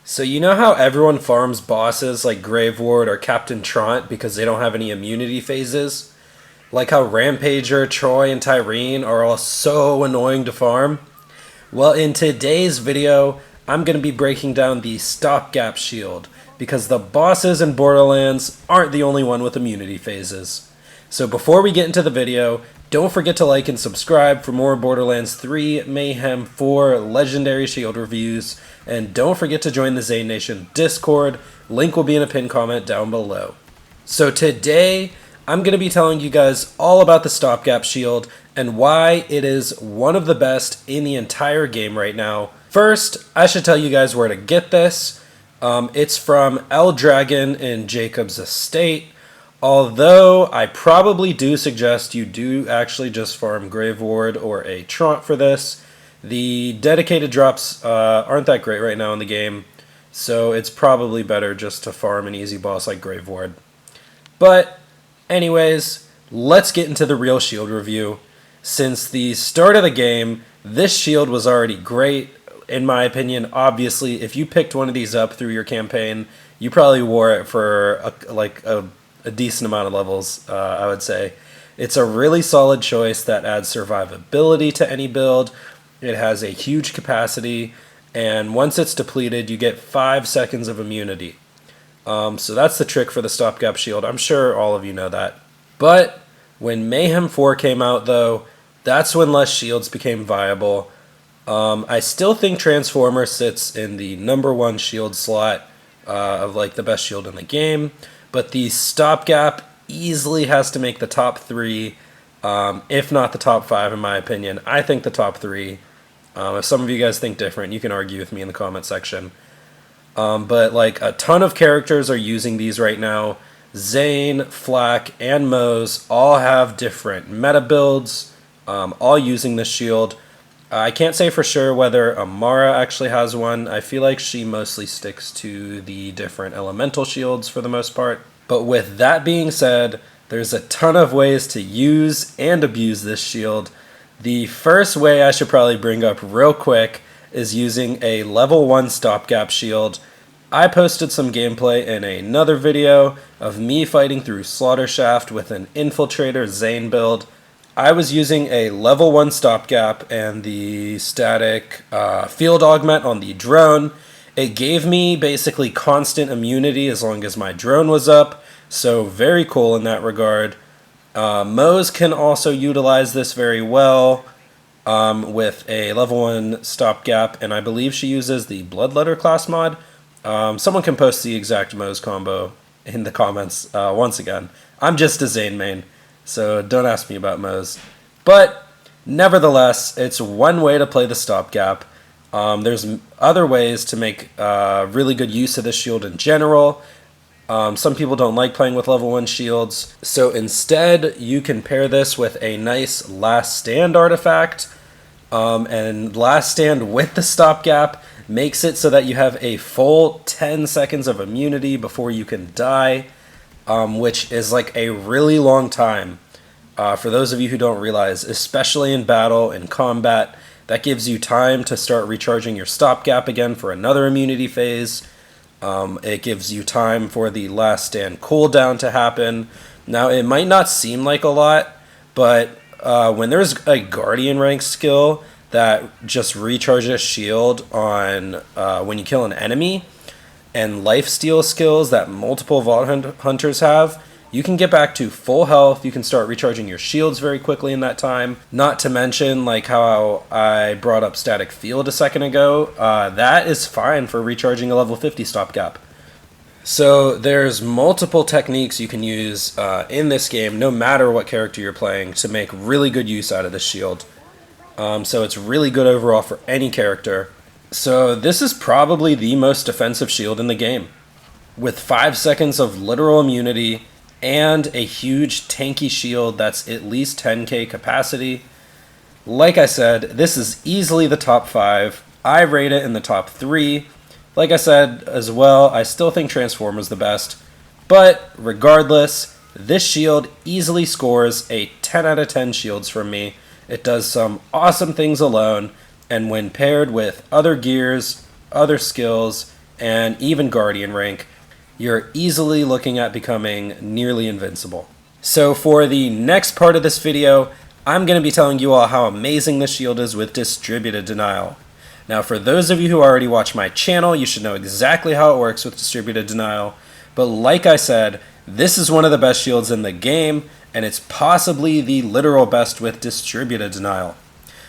So you know how everyone farms bosses like Grave Ward or Captain Trant because they don't have any immunity phases? Like how Rampager, Troy, and Tyrene are all so annoying to farm? Well, in today's video, I'm going to be breaking down the Stopgap Shield because the bosses in Borderlands aren't the only one with immunity phases. So before we get into the video, don't forget to like and subscribe for more Borderlands 3, Mayhem 4 Legendary Shield reviews, and don't forget to join the Zane Nation Discord. Link will be in a pinned comment down below. So today, I'm going to be telling you guys all about the Stopgap Shield and why it is one of the best in the entire game right now. First, I should tell you guys where to get this. It's from El Dragon in Jacob's Estate. Although I probably do suggest you do actually just farm Grave Ward or a Trant for this. The dedicated drops aren't that great right now in the game, so it's probably better just to farm an easy boss like Grave Ward. But anyways, let's get into the real shield review. Since the start of the game, this shield was already great. In my opinion, obviously, if you picked one of these up through your campaign, you probably wore it for a decent amount of levels, I would say. It's a really solid choice that adds survivability to any build. It has a huge capacity, and once it's depleted, you get 5 seconds of immunity. So that's the trick for the Stopgap Shield. I'm sure all of you know that. But when Mayhem 4 came out, though, that's when less shields became viable. I still think Transformer sits in the #1 shield slot of like the best shield in the game. But the Stopgap easily has to make the top 3, if not the top 5 in my opinion. I think the top 3. If some of you guys think different, you can argue with me in the comment section. But like a ton of characters are using these right now. Zane, Flak, and Mose all have different meta builds, all using this shield. I can't say for sure whether Amara actually has one. I feel like she mostly sticks to the different elemental shields for the most part. But with that being said, there's a ton of ways to use and abuse this shield. The first way I should probably bring up real quick is using a level 1 Stopgap Shield. I posted some gameplay in another video of me fighting through Slaughter Shaft with an Infiltrator Zane build. I was using a level 1 Stopgap and the static field augment on the drone. It gave me basically constant immunity as long as my drone was up, so very cool in that regard. Mose can also utilize this very well with a level 1 Stopgap, and I believe she uses the Bloodletter class mod. Someone can post the exact Mose combo in the comments once again. I'm just a Zane main, so don't ask me about Mose. But nevertheless, it's one way to play the Stopgap. There's other ways to make really good use of this shield in general. Some people don't like playing with level 1 shields, so instead you can pair this with a nice Last Stand artifact. And Last Stand with the Stopgap makes it so that you have a full 10 seconds of immunity before you can die, which is like a really long time. For those of you who don't realize, especially in battle and combat, that gives you time to start recharging your Stopgap again for another immunity phase. It gives you time for the Last Stand cooldown to happen. Now, it might not seem like a lot, but when there's a Guardian rank skill that just recharges shield on when you kill an enemy, and lifesteal skills that multiple Vault Hunters have, you can get back to full health. You can start recharging your shields very quickly in that time. Not to mention, like how I brought up Static Field a second ago, that is fine for recharging a level 50 Stopgap. So there's multiple techniques you can use in this game, no matter what character you're playing, to make really good use out of this shield. So it's really good overall for any character. So this is probably the most defensive shield in the game, with 5 seconds of literal immunity and a huge tanky shield that's at least 10k capacity. Like I said, this is easily the top 5. I rate it in the top 3. Like I said as well, I still think Transformer's the best. But regardless, this shield easily scores a 10 out of 10 shields from me. It does some awesome things alone, and when paired with other gears, other skills, and even Guardian rank, you're easily looking at becoming nearly invincible. So for the next part of this video, I'm going to be telling you all how amazing this shield is with distributed denial. Now for those of you who already watch my channel, you should know exactly how it works with distributed denial, but like I said, this is one of the best shields in the game, and it's possibly the literal best with distributed denial.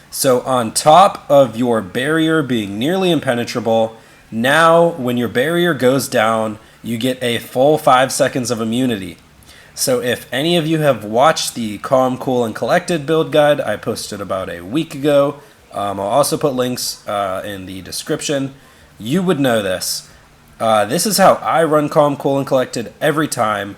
So on top of your barrier being nearly impenetrable, now when your barrier goes down, you get a full 5 seconds of immunity. So if any of you have watched the Calm, Cool, and Collected build guide I posted about a week ago, I'll also put links in the description, you would know this. This is how I run Calm, Cool, and Collected every time.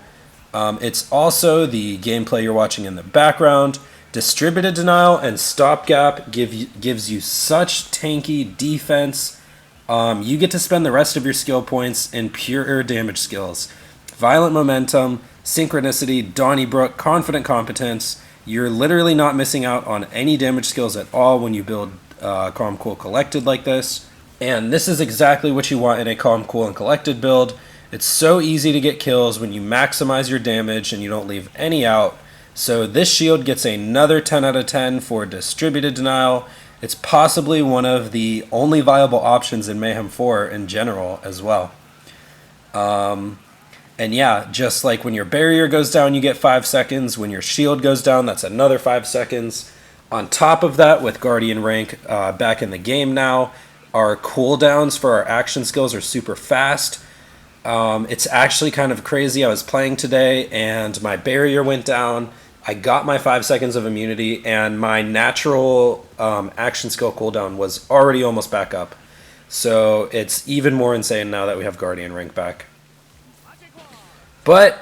It's also the gameplay you're watching in the background. Distributed denial and stopgap gives you such tanky defense. You get to spend the rest of your skill points in pure damage skills. Violent momentum, synchronicity, Donnybrook, confident competence. You're literally not missing out on any damage skills at all when you build Calm, Cool, Collected like this. And this is exactly what you want in a Calm, Cool, and Collected build. It's so easy to get kills when you maximize your damage and you don't leave any out. So this shield gets another 10 out of 10 for distributed denial. It's possibly one of the only viable options in Mayhem 4 in general as well. And yeah, just like when your barrier goes down, you get 5 seconds. When your shield goes down, that's another 5 seconds. On top of that, with Guardian rank back in the game now, our cooldowns for our action skills are super fast. It's actually kind of crazy. I was playing today and my barrier went down. I got my 5 seconds of immunity and my natural action skill cooldown was already almost back up. So it's even more insane now that we have Guardian rank back. But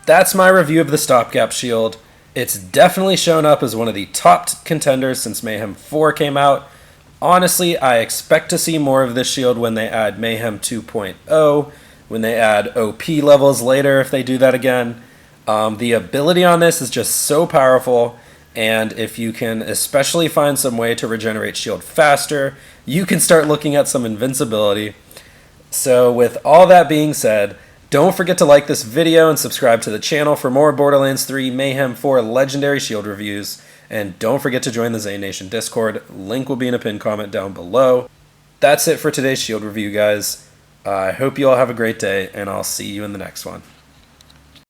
that's my review of the stopgap shield. It's definitely shown up as one of the top contenders since Mayhem 4 came out. Honestly, I expect to see more of this shield when they add Mayhem 2.0, when they add OP levels later if they do that again. The ability on this is just so powerful, and if you can especially find some way to regenerate shield faster, you can start looking at some invincibility. So with all that being said, don't forget to like this video and subscribe to the channel for more Borderlands 3 Mayhem 4 Legendary Shield reviews. And don't forget to join the Zane Nation Discord. Link will be in a pinned comment down below. That's it for today's shield review, guys. I hope you all have a great day, and I'll see you in the next one.